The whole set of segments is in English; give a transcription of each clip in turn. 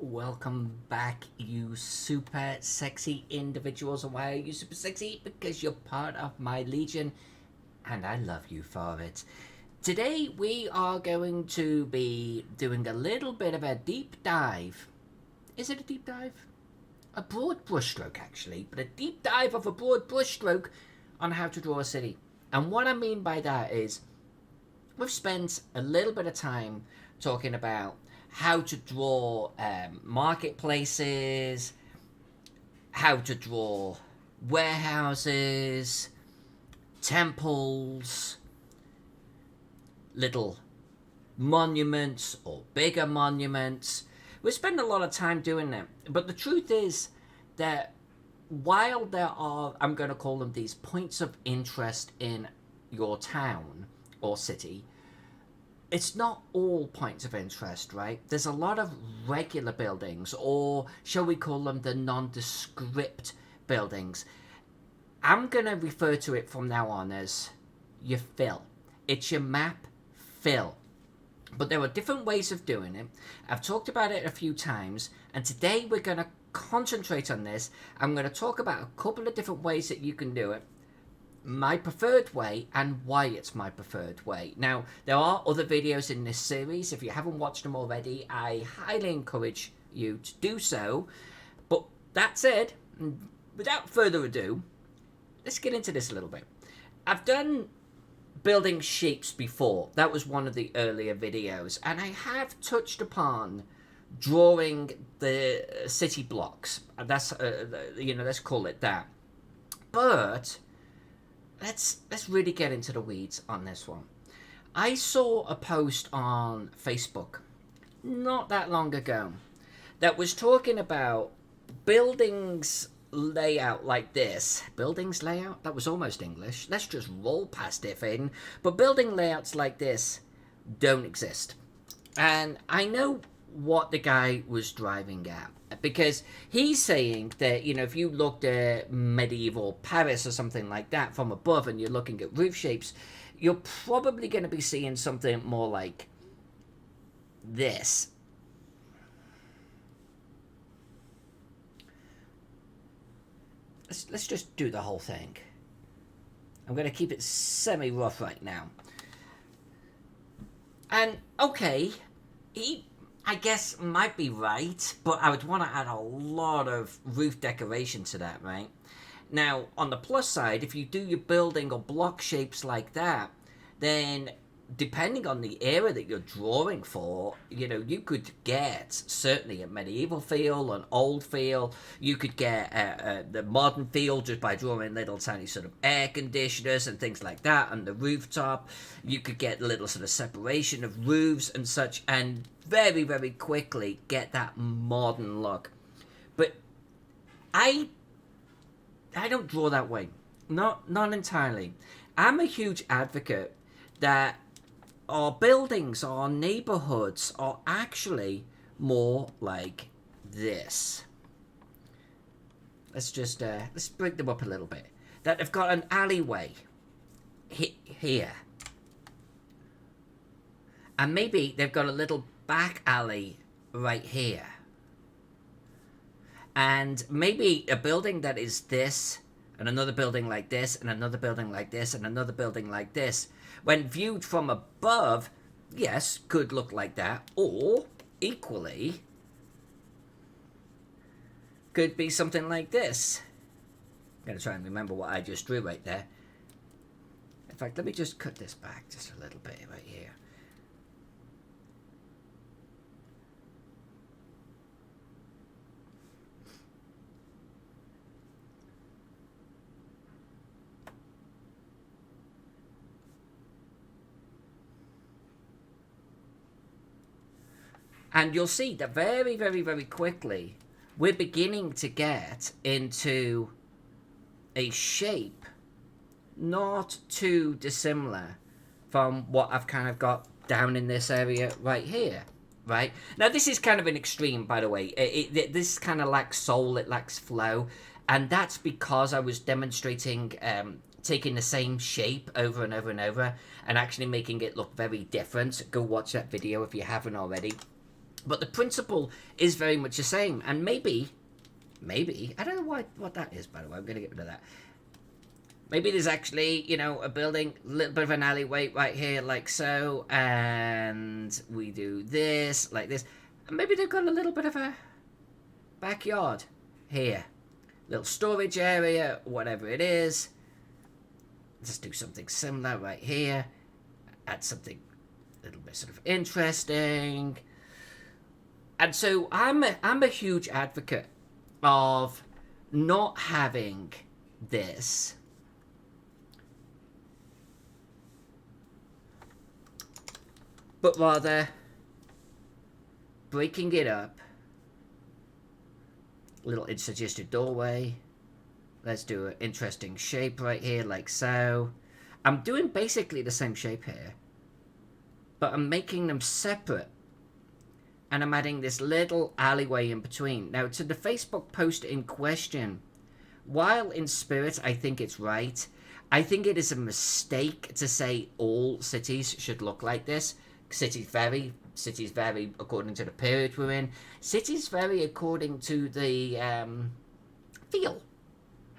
Welcome back, you super sexy individuals. And why are you super sexy? Because you're part of my legion, and I love you for it. Today, we are going to be doing a little bit of a deep dive. Is it a deep dive? A broad brushstroke, actually, but a deep dive of a broad brushstroke on how to draw a city. And what I mean by that is, we've spent a little bit of time talking about how to draw marketplaces, how to draw warehouses, temples, little monuments or bigger monuments. We spend a lot of time doing that. But the truth is that while there are, I'm going to call them these points of interest in your town or city, it's not all points of interest, right? There's a lot of regular buildings, or shall we call them the nondescript buildings. I'm going to refer to it from now on as your fill. It's your map fill. But there are different ways of doing it. I've talked about it a few times, and today we're going to concentrate on this. I'm going to talk about a couple of different ways that you can do it, my preferred way, and why it's my preferred way. Now, there are other videos in this series. If you haven't watched them already, I highly encourage you to do so. But that said, without further ado, let's get into this a little bit. I've done building shapes before. That was one of the earlier videos, and I have touched upon drawing the city blocks. That's let's call it that. But let's really get into the weeds on this one. I saw a post on Facebook not that long ago that was talking about buildings layout like this. Buildings layout? That was almost English. Let's just roll past it, Faden. But building layouts like this don't exist. And I know what the guy was driving at, because he's saying that, if you looked at medieval Paris or something like that from above and you're looking at roof shapes, you're probably going to be seeing something more like this. Let's just do the whole thing. I'm going to keep it semi-rough right now. And, okay, I guess might be right, but I would want to add a lot of roof decoration to that, right? Now, on the plus side, if you do your building or block shapes like that, then depending on the era that you're drawing for, you could get certainly a medieval feel, an old feel. You could get the modern feel just by drawing little tiny sort of air conditioners and things like that on the rooftop. You could get a little sort of separation of roofs and such, and very, very quickly get that modern look. But I don't draw that way. Not entirely. I'm a huge advocate that our buildings, our neighborhoods are actually more like this. Let's break them up a little bit. That have got an alleyway here. And maybe they've got a little back alley right here. And maybe a building that is this, and another building like this, and another building like this, and another building like this. When viewed from above, yes, could look like that. Or, equally, could be something like this. I'm going to try and remember what I just drew right there. In fact, let me just cut this back just a little bit right here. And you'll see that very, very, very quickly, we're beginning to get into a shape not too dissimilar from what I've kind of got down in this area right here, right? Now, this is kind of an extreme, by the way. This kind of lacks soul, it lacks flow, and that's because I was demonstrating taking the same shape over and over and over and actually making it look very different. Go watch that video if you haven't already. But the principle is very much the same. And maybe, I don't know what that is, by the way. I'm going to get rid of that. Maybe there's actually, you know, a building, a little bit of an alleyway right here, like so. And we do this, like this. And maybe they've got a little bit of a backyard here. Little storage area, whatever it is. Let's do something similar right here. Add something a little bit sort of interesting. And so I'm a huge advocate of not having this, but rather breaking it up. Little suggested doorway. Let's do an interesting shape right here, like so. I'm doing basically the same shape here, but I'm making them separate. And I'm adding this little alleyway in between. Now, to the Facebook post in question, while in spirit I think it's right, I think it is a mistake to say all cities should look like this. Cities vary according to the period we're in. Cities vary according to the feel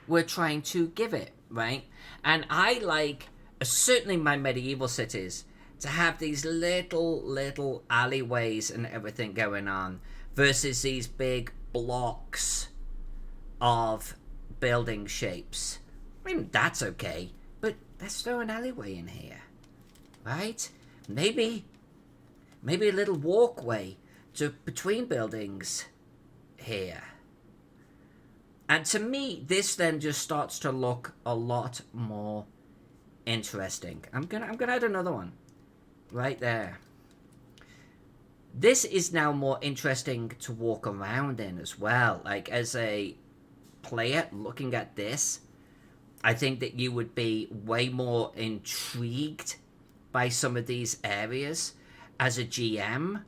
we're trying to give it, right? And I like, certainly my medieval cities, to have these little alleyways and everything going on versus these big blocks of building shapes. I mean, that's okay, but let's throw an alleyway in here, right? Maybe a little walkway between buildings here. And to me, this then just starts to look a lot more interesting. I'm gonna add another one right there. This is now more interesting to walk around in as well. Like, as a player looking at this, I think that you would be way more intrigued by some of these areas. As a GM,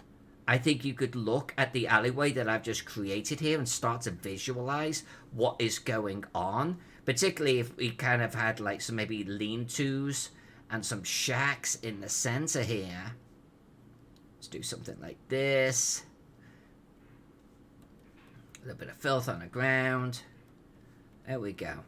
I think you could look at the alleyway that I've just created here and start to visualize what is going on. Particularly if we kind of had like some maybe lean-tos and some shacks in the center here. Let's do something like this. A little bit of filth on the ground. There we go.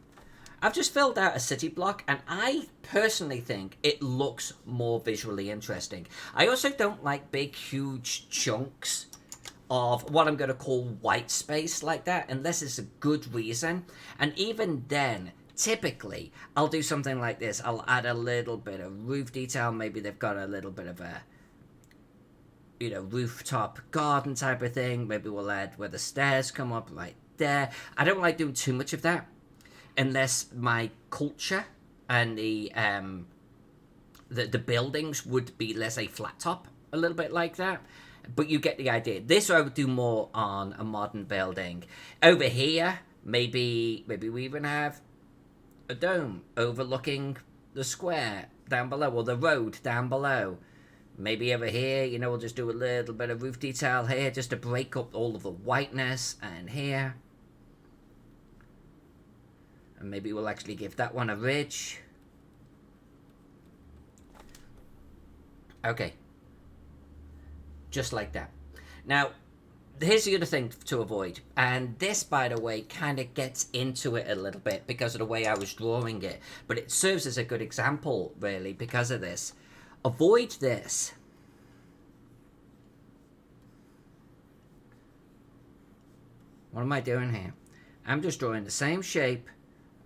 I've just filled out a city block, and I personally think it looks more visually interesting. I also don't like big, huge chunks of what I'm going to call white space like that, unless it's a good reason. And even then, typically, I'll do something like this. I'll add a little bit of roof detail. Maybe they've got a little bit of a, you know, rooftop garden type of thing. Maybe we'll add where the stairs come up right there. I don't like doing too much of that, unless my culture and the buildings would be, let's say, flat top, a little bit like that. But you get the idea. This I would do more on a modern building. Over here, maybe we even have a dome overlooking the square down below, or the road down below. Maybe over here, you know, we'll just do a little bit of roof detail here just to break up all of the whiteness, and here. And maybe we'll actually give that one a ridge. Okay. Just like that. Now, here's the other thing to avoid. And this, by the way, kind of gets into it a little bit because of the way I was drawing it. But it serves as a good example, really, because of this. Avoid this. What am I doing here? I'm just drawing the same shape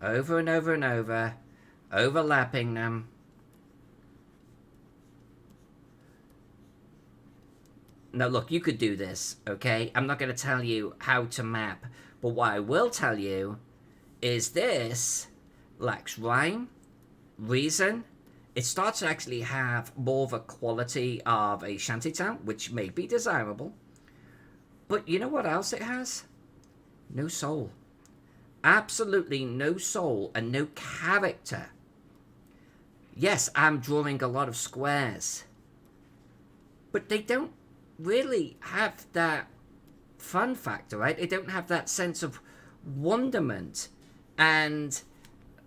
over and over and over, overlapping them. Now look, you could do this, okay? I'm not going to tell you how to map, but what I will tell you is this lacks rhyme, reason. It starts to actually have more of a quality of a shantytown, which may be desirable. But you know what else it has? No soul. Absolutely no soul and no character. Yes, I'm drawing a lot of squares, but they don't really have that fun factor, right? They don't have that sense of wonderment and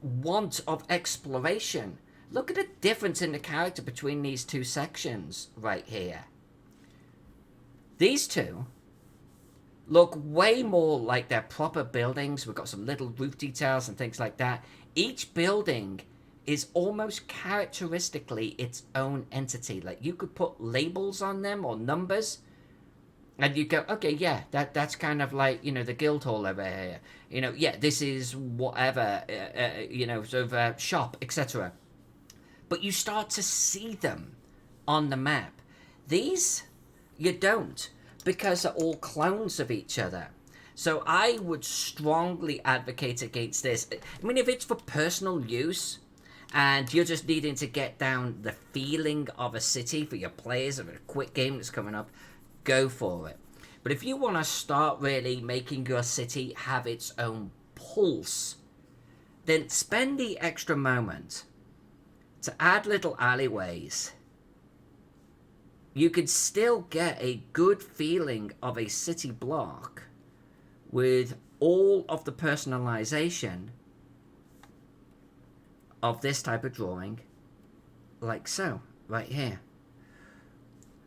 want of exploration. Look at the difference in the character between these two sections right here. These two look way more like they're proper buildings. We've got some little roof details and things like that. Each building is almost characteristically its own entity. Like you could put labels on them or numbers, and you go, okay, yeah, that's kind of like, the Guildhall over here. Yeah, this is whatever, sort of shop, etc. But you start to see them on the map. These, you don't, because they're all clones of each other. So I would strongly advocate against this. I mean, if it's for personal use and you're just needing to get down the feeling of a city for your players of a quick game that's coming up, go for it. But if you want to start really making your city have its own pulse, then spend the extra moment to add little alleyways. You could still get a good feeling of a city block with all of the personalization of this type of drawing, like so, right here.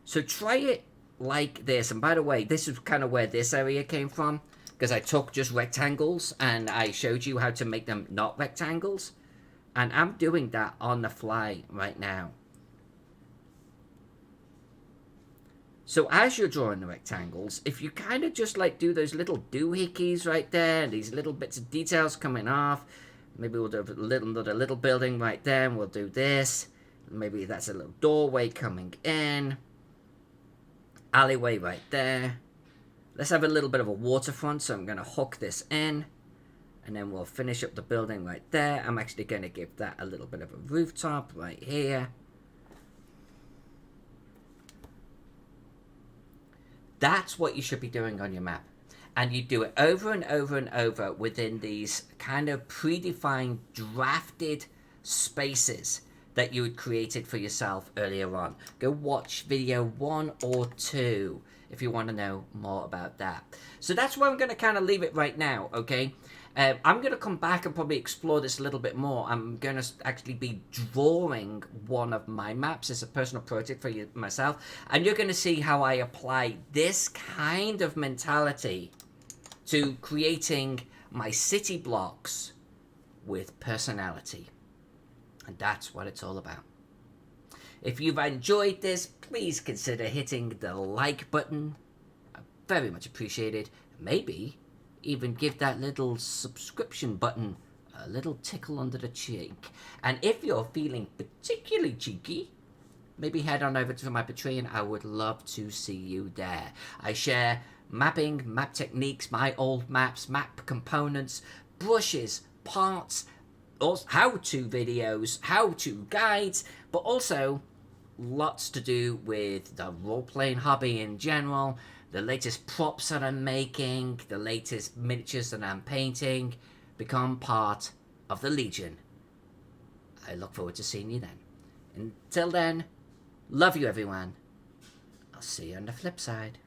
So try it like this. And by the way, this is kind of where this area came from, because I took just rectangles and I showed you how to make them not rectangles. And I'm doing that on the fly right now. So as you're drawing the rectangles, if you kind of just like do those little doohickeys right there, these little bits of details coming off, maybe we'll do another little building right there, and we'll do this. Maybe that's a little doorway coming in. Alleyway right there. Let's have a little bit of a waterfront, so I'm going to hook this in. And then we'll finish up the building right there. I'm actually going to give that a little bit of a rooftop right here. That's what you should be doing on your map. And you do it over and over and over within these kind of predefined, drafted spaces that you had created for yourself earlier on. Go watch video 1 or 2 if you want to know more about that. So that's where I'm going to kind of leave it right now, okay? I'm going to come back and probably explore this a little bit more. I'm going to actually be drawing one of my maps as a personal project for myself. And you're going to see how I apply this kind of mentality to creating my city blocks with personality. And that's what it's all about. If you've enjoyed this, please consider hitting the like button. I very much appreciate it. Maybe even give that little subscription button a little tickle under the cheek. And if you're feeling particularly cheeky, maybe head on over to my Patreon. I would love to see you there. I share mapping, map techniques, my old maps, map components, brushes, parts, how-to videos, how-to guides, but also lots to do with the role-playing hobby in general, the latest props that I'm making, the latest miniatures that I'm painting. Become part of the Legion. I look forward to seeing you then. Until then, love you everyone. I'll see you on the flip side.